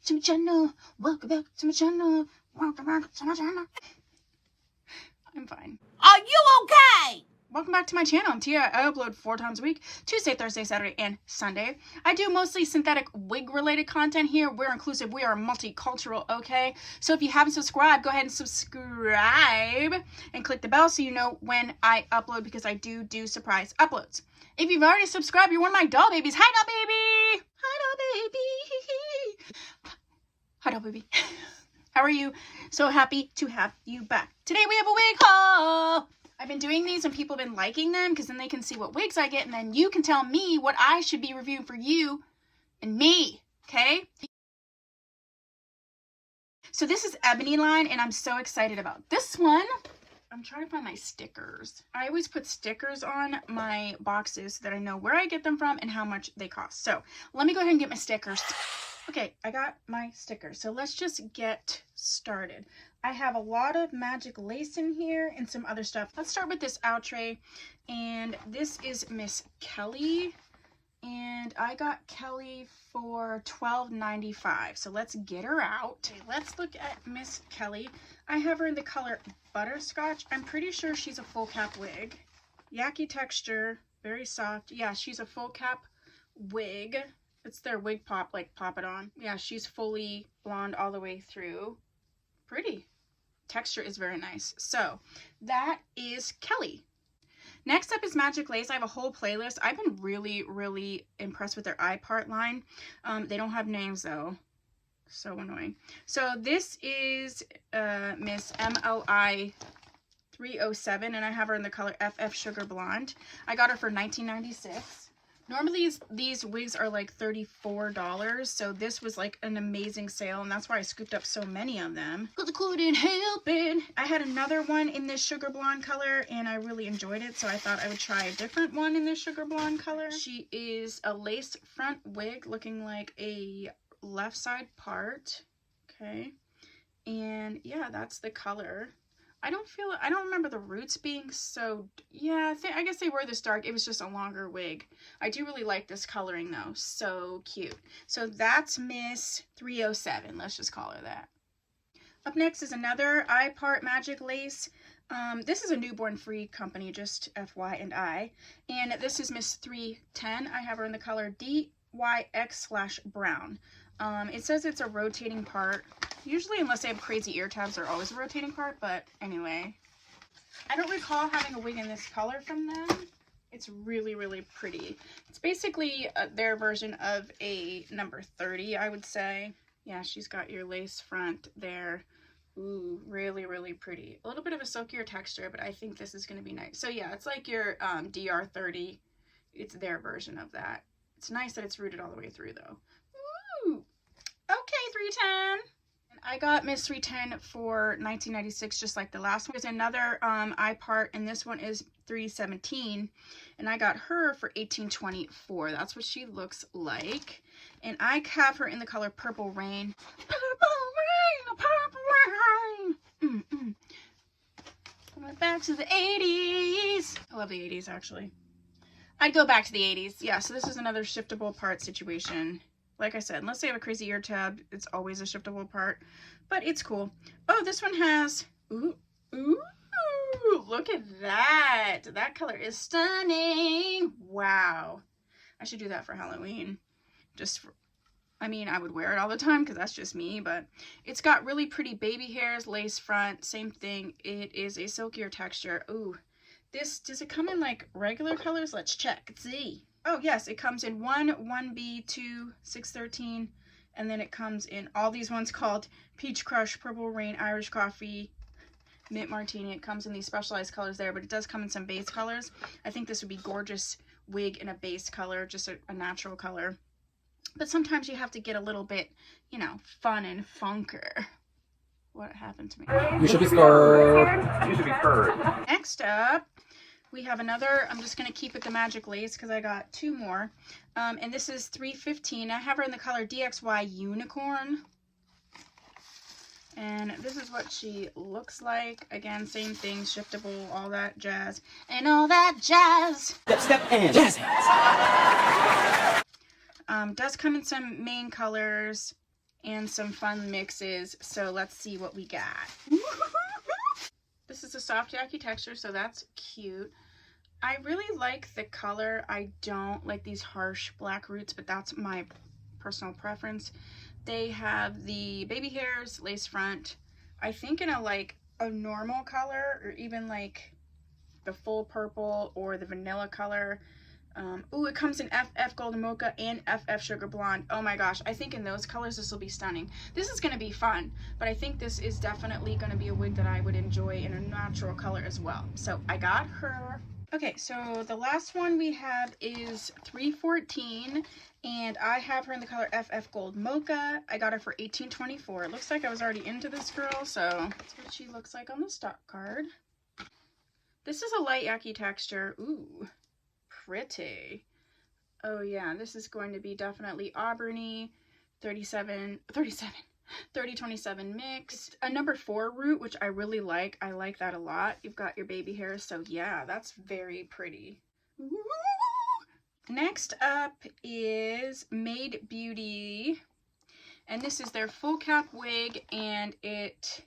to my channel. Welcome back to my channel. Welcome back to my channel. I'm fine. Are you okay? Welcome back to my channel. I'm Tia. I upload 4 times a week, Tuesday, Thursday, Saturday, and Sunday. I do mostly synthetic wig-related content here. We're inclusive. We are multicultural, okay? So if you haven't subscribed, go ahead and subscribe and click the bell so you know when I upload, because I do surprise uploads. If you've already subscribed, you're one of my doll babies. Hi, doll baby! Hi, doll baby! Hi, doll baby. How are you? So happy to have you back. Today we have a wig haul! I've been doing these and people have been liking them because then they can see what wigs I get and then you can tell me what I should be reviewing for you and me, okay? So this is ebonyline and I'm so excited about this one. I'm trying to find my stickers. I always put stickers on my boxes so that I know where I get them from and how much they cost. So let me go ahead and get my stickers. Okay, I got my stickers. So let's just get started. I have a lot of magic lace in here and some other stuff. Let's start with this outre. And this is Miss Kelly. And I got Kelly for $12.95. So let's get her out. Okay, let's look at Miss Kelly. I have her in the color Butterscotch. I'm pretty sure she's a full cap wig. Yaki texture, very soft. Yeah, she's a full cap wig. It's their wig pop, like pop it on. Yeah, she's fully blonde all the way through. Pretty. Texture is very nice. So that is Kelly. Next up is Magic Lace. I have a whole playlist. I've been really impressed with their eye part line. They don't have names though. So annoying. So this is Miss MLI 307 and I have her in the color FF Sugar Blonde. I got her for $19.96. Normally these wigs are like $34, so this was like an amazing sale, and that's why I scooped up so many of them. Because I couldn't help it. I had another one in this sugar blonde color, and I really enjoyed it, so I thought I would try a different one in this sugar blonde color. She is a lace front wig looking like a left side part. Okay. And yeah, that's the color. I don't remember the roots being so, yeah, I guess they were this dark. It was just a longer wig. I do really like this coloring though. So cute. So that's Miss 307. Let's just call her that. Up next is another eye part magic lace. This is a newborn free company, just FYI. And this is Miss 310. I have her in the color DYX/brown. It says it's a rotating part. Usually, unless they have crazy ear tabs, they're always a rotating part, but anyway. I don't recall having a wig in this color from them. It's really pretty. It's basically their version of a number 30, I would say. Yeah, she's got your lace front there. Ooh, really pretty. A little bit of a silkier texture, but I think this is going to be nice. So yeah, it's like your DR30. It's their version of that. It's nice that it's rooted all the way through, though. Ooh. Okay, 310. I got Miss 310 for $19.96, just like the last one. There's another eye part, and this one is 317, and I got her for $18.24. That's what she looks like, and I have her in the color Purple Rain. Purple Rain. Going back to the 80s. I love the 80s, actually. I'd go back to the 80s. Yeah, so this is another shiftable part situation. Like I said, unless they have a crazy ear tab, it's always a shiftable part, but it's cool. Oh, this one has, ooh, look at that. That color is stunning. Wow. I should do that for Halloween. I mean, I would wear it all the time because that's just me, but it's got really pretty baby hairs, lace front, same thing. It is a silkier texture. Ooh, does it come in like regular colors? Let's check and see. Oh yes, it comes in 1B, 2, 613, and then it comes in all these ones called Peach Crush, Purple Rain, Irish Coffee, Mint Martini. It comes in these specialized colors there, but it does come in some base colors. I think this would be gorgeous wig in a base color, just a natural color. But sometimes you have to get a little bit, you know, fun and funker. What happened to me? You should be scared. You should be scared. Next up, we have another. I'm just going to keep it the magic lace because I got 2 more. And this is 315. I have her in the color DXY Unicorn. And this is what she looks like. Again, same thing, shiftable, all that jazz. And all that jazz. Step and jazz hands. Does come in some main colors. and some fun mixes. So let's see what we got. This is a soft yaki texture, so that's cute. I really like the color. I don't like these harsh black roots, but that's my personal preference. They have the baby hairs, lace front, I think in a normal color, or even like the full purple or the vanilla color. Ooh, it comes in FF Golden Mocha and FF Sugar Blonde. Oh my gosh, I think in those colors this will be stunning. This is going to be fun, but I think this is definitely going to be a wig that I would enjoy in a natural color as well. So I got her. Okay, so the last one we have is 314, and I have her in the color FF Gold Mocha. I got her for $18.24. It looks like I was already into this girl, so that's what she looks like on the stock card. This is a light yaki texture. Ooh, pretty. Oh yeah, this is going to be definitely auburny, 30-27 mix. It's a number 4 root, which I really like. I like that a lot. You've got your baby hair, so yeah, that's very pretty. Ooh. Next up is Mayde Beauty, and this is their full cap wig, and it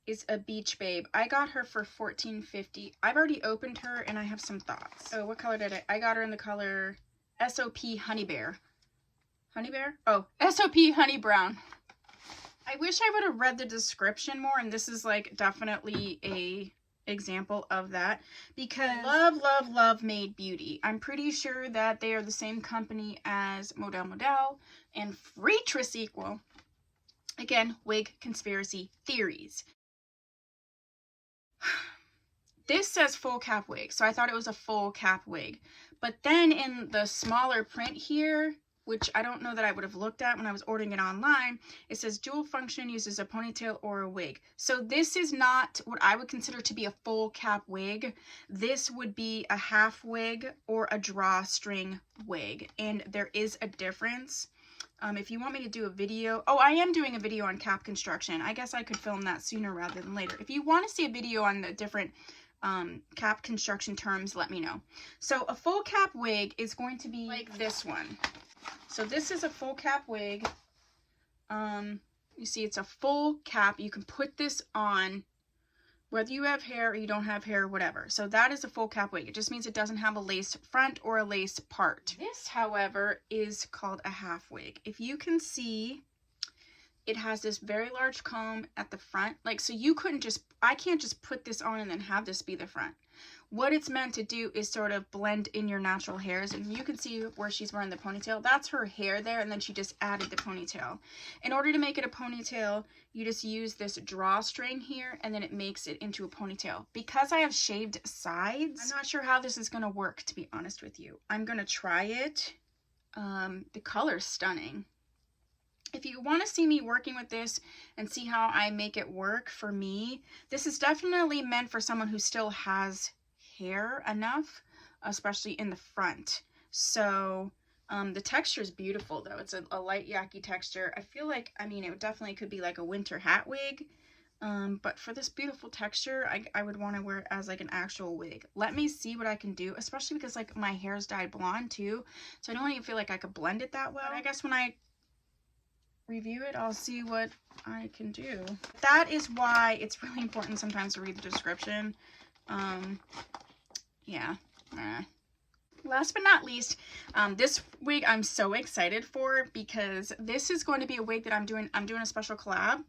is a beach babe. I got her for $14.50. I've already opened her and I have some thoughts. Oh, what color did I got her in the color SOP Honey Bear. Honey Bear? Oh, SOP Honey Brown. I wish I would have read the description more, and this is like definitely a example of that, because love Mayde Beauty. I'm pretty sure that they are the same company as Model and Freetress Equal. Again, wig conspiracy theories. This says full cap wig, so I thought it was a full cap wig. But then in the smaller print here, which I don't know that I would have looked at when I was ordering it online, it says dual function, uses a ponytail or a wig. So this is not what I would consider to be a full cap wig. This would be a half wig or a drawstring wig, and there is a difference. If you want me to do a video, oh, I am doing a video on cap construction. I guess I could film that sooner rather than later. If you want to see a video on the different cap construction terms, let me know. So a full cap wig is going to be like this one. So this is a full cap wig. You see it's a full cap. You can put this on whether you have hair or you don't have hair, whatever. So that is a full cap wig. It just means it doesn't have a lace front or a lace part. This, however, is called a half wig. If you can see, it has this very large comb at the front. Like, so you couldn't just, I can't just put this on and then have this be the front. What it's meant to do is sort of blend in your natural hairs, and you can see where she's wearing the ponytail. That's her hair there, and then she just added the ponytail. In order to make it a ponytail, you just use this drawstring here, and then it makes it into a ponytail. Because I have shaved sides, I'm not sure how this is going to work, to be honest with you. I'm going to try it. The color's stunning. If you want to see me working with this and see how I make it work for me, this is definitely meant for someone who still has hair enough, especially in the front. So the texture is beautiful though. It's a light yaki texture. I feel like, I mean, it definitely could be like a winter hat wig, but for this beautiful texture, I would want to wear it as like an actual wig. Let me see what I can do, especially because like my hair's dyed blonde too, so I don't even feel like I could blend it that well. But I guess when I review it, I'll see what I can do. That is why it's really important sometimes to read the description. Yeah. Last but not least, this wig I'm so excited for, because this is going to be a wig that I'm doing a special collab.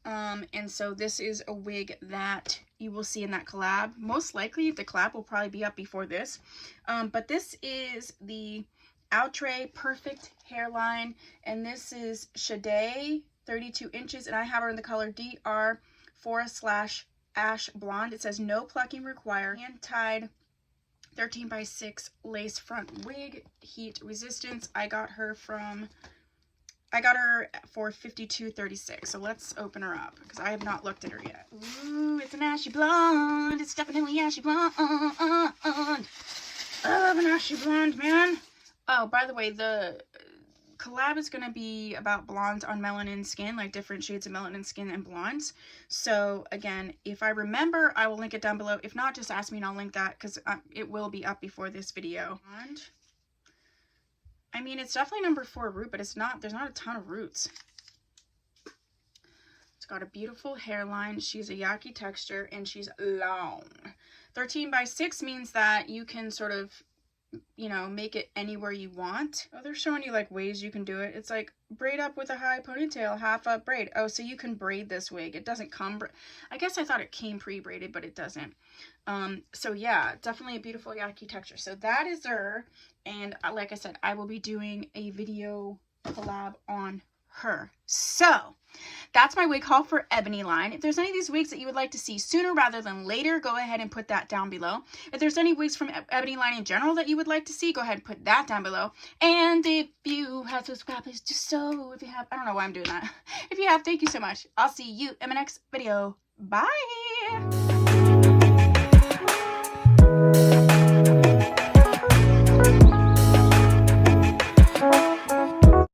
And so this is a wig that you will see in that collab. Most likely the collab will probably be up before this. But this is the Outre Perfect Hairline, and this is Shade, 32 inches, and I have her in the color DR4/Ash Blonde. It says no plucking required, hand-tied 13x6 lace front wig, heat resistance. I got her for $52.36. So let's open her up, because I have not looked at her yet. Ooh, it's an ashy blonde. It's definitely ashy blonde. I love an ashy blonde, man. Oh, by the way, the collab is going to be about blondes on melanin skin, like different shades of melanin skin and blondes. So again, if I remember, I will link it down below. If not, just ask me and I'll link that, because it will be up before this video. And I mean, it's definitely number 4 root, but it's not, there's not a ton of roots. got a beautiful hairline. She's a yaki texture and she's long. 13 by 6 means that you can sort of, you know, make it anywhere you want. Oh, they're showing you like ways you can do it. It's like braid up with a high ponytail, half up braid. Oh, so you can braid this wig. It doesn't come, I guess I thought it came pre-braided, but it doesn't. So yeah, definitely a beautiful yaki texture. So that is her. And like I said, I will be doing a video collab on her. So that's my wig haul for Ebonyline. If there's any of these wigs that you would like to see sooner rather than later, go ahead and put that down below. If there's any wigs from Ebonyline in general that you would like to see, go ahead and put that down below. And if you have subscribed, please do so. If you have, I don't know why I'm doing that. If you have, thank you so much. I'll see you in my next video. Bye!